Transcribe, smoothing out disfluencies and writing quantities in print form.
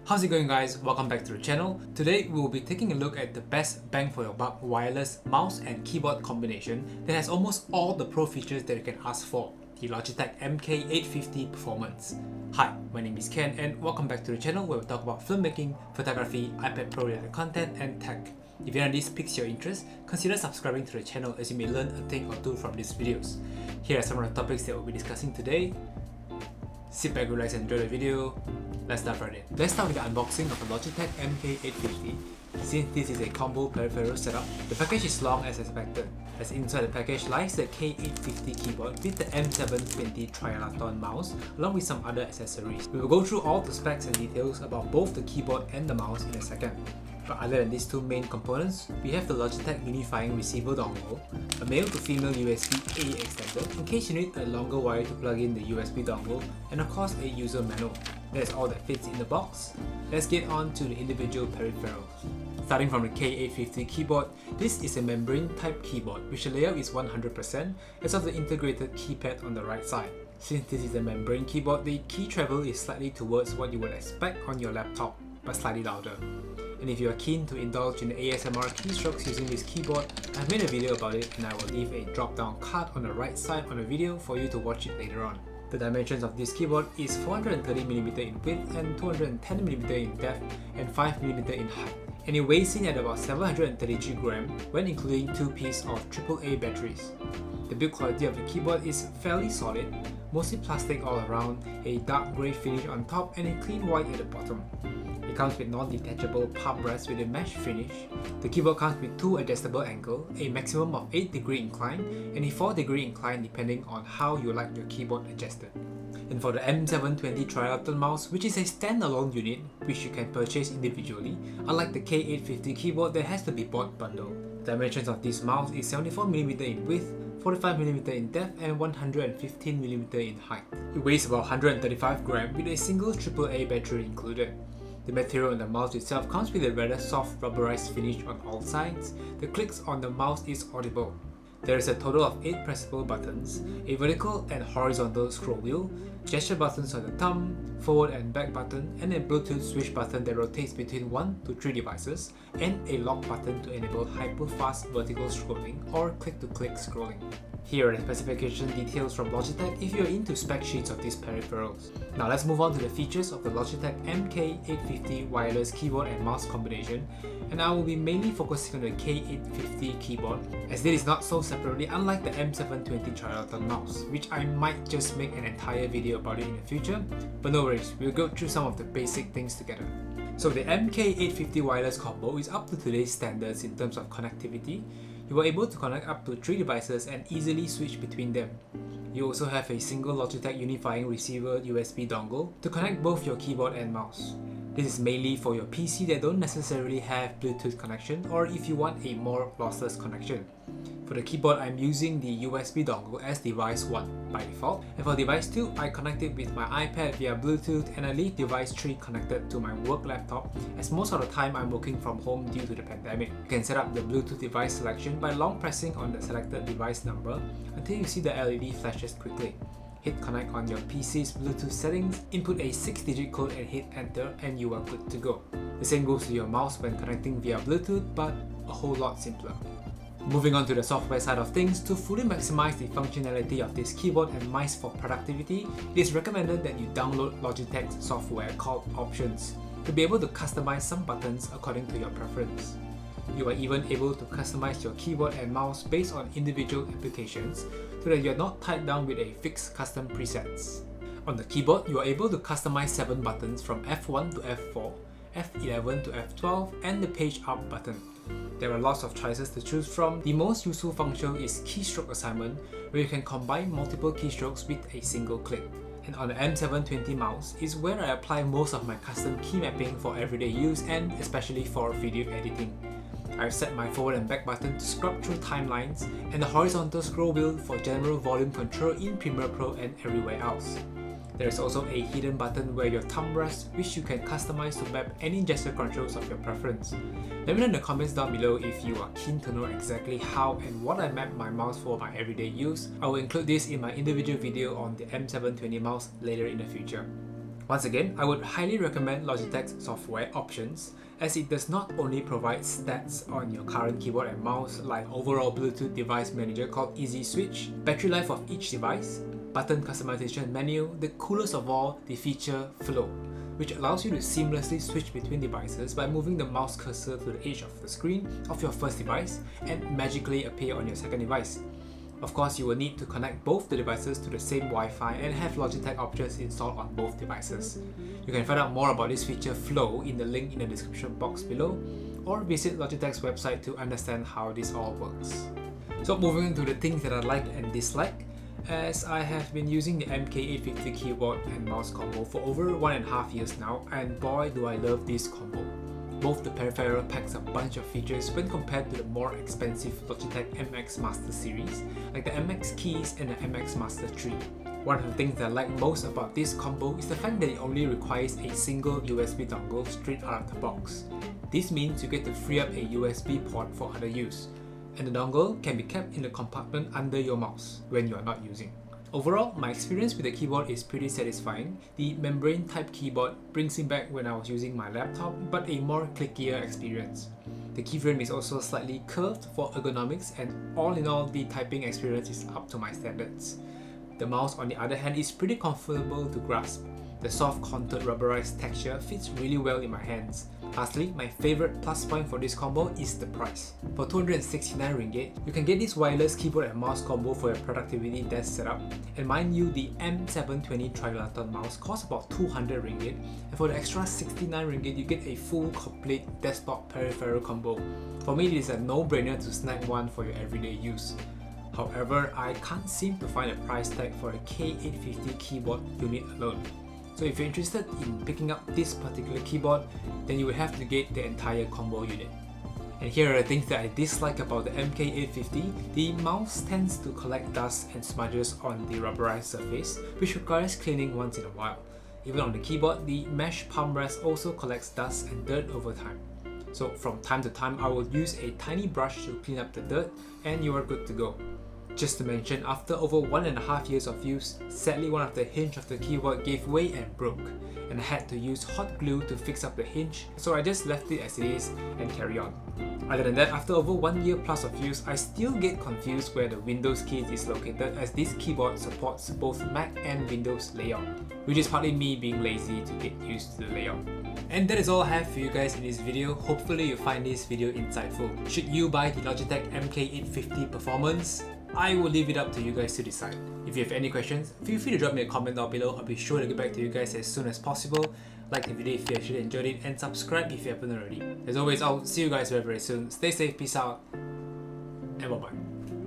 How's it going, guys? Welcome back to the channel. Today we will be taking a look at the best bang for your buck wireless mouse and keyboard combination that has almost all the pro features that you can ask for, the Logitech MK850 Perfomance. Hi, my name is Ken and welcome back to the channel where we talk about filmmaking, photography, iPad Pro related content and tech. If any of this piques your interest, consider subscribing to the channel as you may learn a thing or two from these videos. Here are some of the topics that we'll be discussing today. Sit back, relax and enjoy the video. Let's dive right in. Let's start with the unboxing of the Logitech MK850. Since this is a combo peripheral setup, the package is long as expected, as inside the package lies the K850 keyboard with the M720 Triathlon mouse along with some other accessories. We will go through all the specs and details about both the keyboard and the mouse in a second. But other than these two main components, we have the Logitech unifying receiver dongle, a male to female USB-A extender in case you need a longer wire to plug in the USB dongle, and of course a user manual. That's all that fits in the box. Let's get on to the individual peripherals. Starting from the K850 keyboard, this is a membrane type keyboard which the layout is 100% as of the integrated keypad on the right side. Since this is a membrane keyboard, the key travel is slightly towards what you would expect on your laptop, but slightly louder. And if you are keen to indulge in the ASMR keystrokes using this keyboard, I've made a video about it and I will leave a drop down card on the right side on the video for you to watch it later on. The dimensions of this keyboard is 430mm in width and 210mm in depth and 5mm in height. And it weighs in at about 733 grams when including two pieces of AAA batteries. The build quality of the keyboard is fairly solid, mostly plastic all around, a dark grey finish on top and a clean white at the bottom. It comes with non-detachable palm rest with a mesh finish. The keyboard comes with two adjustable angles, a maximum of 8° incline and a 4° incline depending on how you like your keyboard adjusted. And for the M720 Triathlon mouse, which is a standalone unit which you can purchase individually, unlike the K850 keyboard that has to be bought bundled. The dimensions of this mouse is 74mm in width, 45mm in depth and 115mm in height. It weighs about 135 grams with a single AAA battery included. The material on the mouse itself comes with a rather soft rubberized finish on all sides. The clicks on the mouse is audible. There is a total of 8 pressable buttons, a vertical and horizontal scroll wheel, gesture buttons on the thumb, forward and back button, and a Bluetooth switch button that rotates between 1 to 3 devices, and a lock button to enable hyper-fast vertical scrolling or click-to-click scrolling. Here are the specification details from Logitech if you're into spec sheets of these peripherals. Now let's move on to the features of the Logitech MK850 wireless keyboard and mouse combination, and I will be mainly focusing on the K850 keyboard as this is not so separately unlike the M720 Triathlon mouse, which I might just make an entire video about it in the future, but no worries, we'll go through some of the basic things together. So the MK850 wireless combo is up to today's standards in terms of connectivity. You are able to connect up to 3 devices and easily switch between them. You also have a single Logitech unifying receiver USB dongle to connect both your keyboard and mouse. This is mainly for your PC that don't necessarily have Bluetooth connection or if you want a more lossless connection. For the keyboard, I'm using the USB dongle as device 1 by default, and for device 2, I connect it with my iPad via Bluetooth and I leave device 3 connected to my work laptop as most of the time I'm working from home due to the pandemic. You can set up the Bluetooth device selection by long pressing on the selected device number until you see the LED flashes quickly. Hit connect on your PC's Bluetooth settings, input a 6-digit code and hit enter and you are good to go. The same goes to your mouse when connecting via Bluetooth, but a whole lot simpler. Moving on to the software side of things, to fully maximize the functionality of this keyboard and mice for productivity, it is recommended that you download Logitech's software called Options to be able to customize some buttons according to your preference. You are even able to customize your keyboard and mouse based on individual applications so that you are not tied down with a fixed custom presets. On the keyboard, you are able to customize 7 buttons from F1 to F4, F11 to F12 and the page up button. There are lots of choices to choose from. The most useful function is keystroke assignment, where you can combine multiple keystrokes with a single click. And on the M720 mouse is where I apply most of my custom key mapping for everyday use and especially for video editing. I've set my forward and back button to scrub through timelines and the horizontal scroll wheel for general volume control in Premiere Pro and everywhere else. There is also a hidden button where your thumb rests, which you can customize to map any gesture controls of your preference. Let me know in the comments down below if you are keen to know exactly how and what I map my mouse for my everyday use. I will include this in my individual video on the M720 mouse later in the future. Once again, I would highly recommend Logitech's software Options, as it does not only provide stats on your current keyboard and mouse like overall Bluetooth device manager called Easy Switch, battery life of each device, button customization menu, the coolest of all, the feature Flow, which allows you to seamlessly switch between devices by moving the mouse cursor to the edge of the screen of your first device and magically appear on your second device. Of course, you will need to connect both the devices to the same Wi-Fi and have Logitech Options installed on both devices. You can find out more about this feature Flow in the link in the description box below, or visit Logitech's website to understand how this all works. So moving on to the things that I like and dislike, as I have been using the MK850 keyboard and mouse combo for over 1.5 years now, and boy do I love this combo. Both the peripheral packs a bunch of features when compared to the more expensive Logitech MX Master series, like the MX Keys and the MX Master 3. One of the things that I like most about this combo is the fact that it only requires a single USB dongle straight out of the box. This means you get to free up a USB port for other use, and the dongle can be kept in the compartment under your mouse when you are not using. Overall, my experience with the keyboard is pretty satisfying. The membrane type keyboard brings me back when I was using my laptop, but a more clickier experience. The keyframe is also slightly curved for ergonomics, and all in all, the typing experience is up to my standards. The mouse, on the other hand, is pretty comfortable to grasp. The soft contoured rubberized texture fits really well in my hands. Lastly, my favorite plus point for this combo is the price. For 269 ringgit, you can get this wireless keyboard and mouse combo for your productivity desk setup. And mind you, the M720 Triathlon mouse costs about 200 ringgit, and for the extra 69 ringgit, you get a full complete desktop peripheral combo. For me, it is a no-brainer to snag one for your everyday use. However, I can't seem to find a price tag for a K850 keyboard unit alone. So if you're interested in picking up this particular keyboard, then you would have to get the entire combo unit. And here are the things that I dislike about the MK850. The mouse tends to collect dust and smudges on the rubberized surface, which requires cleaning once in a while. Even on the keyboard, the mesh palm rest also collects dust and dirt over time. So from time to time, I will use a tiny brush to clean up the dirt, and you are good to go. Just to mention, after over 1.5 years of use, sadly one of the hinge of the keyboard gave way and broke, and I had to use hot glue to fix up the hinge, so I just left it as it is and carry on. Other than that, after over 1 year plus of use, I still get confused where the Windows key is located, as this keyboard supports both Mac and Windows layout, which is partly me being lazy to get used to the layout. And that is all I have for you guys in this video. Hopefully you find this video insightful. Should you buy the Logitech MK850 Perfomance? I will leave it up to you guys to decide. If you have any questions, feel free to drop me a comment down below. I'll be sure to get back to you guys as soon as possible. Like the video if you actually enjoyed it, and subscribe if you haven't already. As always, I'll see you guys very soon. Stay safe, peace out, and bye bye.